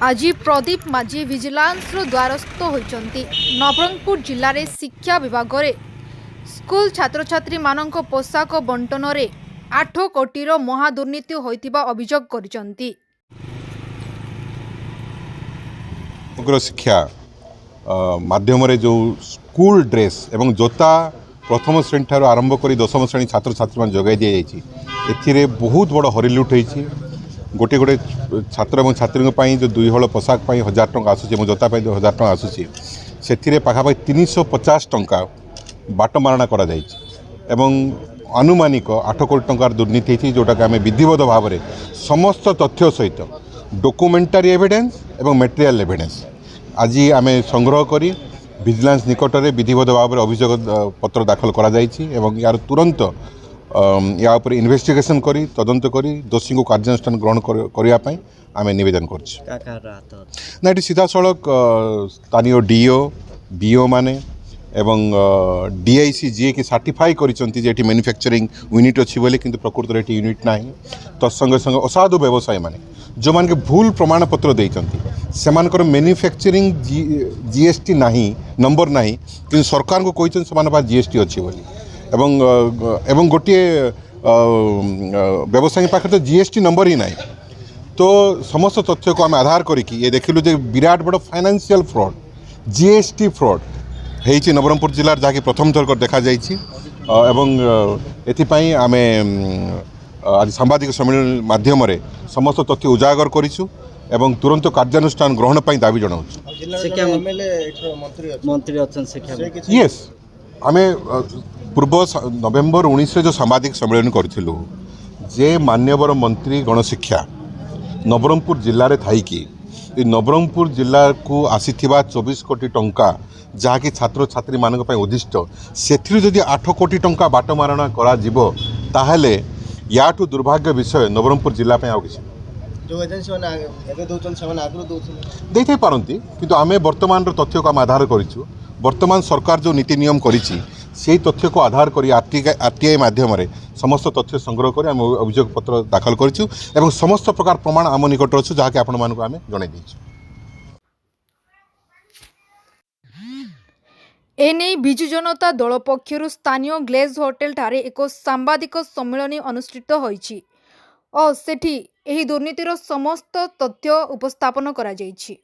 आज प्रदीप माझी विजिलेंस द्वारस्थ होती। नवरंगपुर जिले में शिक्षा विभाग रे स्कूल छात्र छात्री मानक पोशाक बंटन रे 8 कोटी महादुर्नीति होइतिबा अभियोग करिसंती। समग्र शिक्षा माध्यम रे जो स्कूल ड्रेस एवं जोता प्रथम श्रेणी ठार आरंभ कर 10म श्रेणी छात्र छात्री मान जगाई दि जाइए। बहुत बड़ हरिलुट होती। गोटे गोटे छात्र और छात्री जो 2 हल पोशाक 1000 टंका आसूसी और जोता 1000 टंका आसूसी से पाखापाखि 350 टंका बाटमारणा करा एवं आनुमानिक 8 कोटी टंकार दुर्नीति होती, जोटा कि आम विधिवत भाव में समस्त तथ्य सहित डॉक्यूमेंटरी एविडेंस एवं मटेरियल एविडेंस आज आम संग्रह करी विजिलेंस निकट में विधिवत भाव में अभियोग पत्र दाखल करा एवं यार तुरंत या उपर इन्वेस्टिगेशन करी तदंत करी दोषी को कार्यानुष्ठान ग्रहण करने आम नवेदन कर सीधा सड़क स्थानीय डीओ बीओ माने एवं डीआईसी जी की सर्टिफाई करी मैन्युफैक्चरिंग यूनिट अच्छी बोले कि प्रकृत में ये यूनिट ना तत्संगे संगे असाधु व्यवसायी मैंने जो मान के भूल प्रमाण पत्र से मैन्युफैक्चरिंग जीएसटी नहीं नंबर ना कि सरकार को कहते से जीएसटी अच्छी बोली एवं गोटे व्यवसायी पाखे तो जीएसटी नंबर ही ना। तो समस्त तथ्य को आम आधार करिकी ये देखिलु जे विराट बड़ फाइनेंशियल फ्रॉड जीएसटी फ्रॉड होती नवरंगपुर जिलार जहाँकि प्रथम थर देखा एवं एथिपाई आम आज सांबादिक सम्मेलन माध्यम समस्त तथ्य उजागर करिछु एवं तुरंत कार्यानुष्ठान ग्रहण पर दाबी जनाऊँ। यस आम पूर्व नवेम्बर 19 जो सांबादिक सम्मेलन करूँ जे मान्यवर मंत्री गणशिक्षा नवरंगपुर जिले में थी नवरंगपुर जिला को आसी 24 कोटी टंका जहाँकि छात्र छात्री मान उद्दिष्ट से 8 कोटी टंका बाटमारणा करा याठू दुर्भाग्य विषय नवरंगपुर जिला आ कि पारती कि आम वर्तमान तथ्य को आम आधार करूँ। वर्तमान सरकार जो नीति नियम करी तथ्य को आधार कर आरटीआई माध्यम समस्त तथ्य संग्रह कर आम अभियोग पत्र दाखल करूँ एवं समस्त प्रकार प्रमाण आम निकट अच्छु जहाँकि आपण मानक आम जन एने बिजु जनता दल पक्षर स्थानीय ग्लेज होटेल ठारे एक सांबादिक सम्मेलन अनुष्ठित होईछि और सेठी एही दुर्नीतिर समस्त तथ्य उपस्थापन करा जाइछि।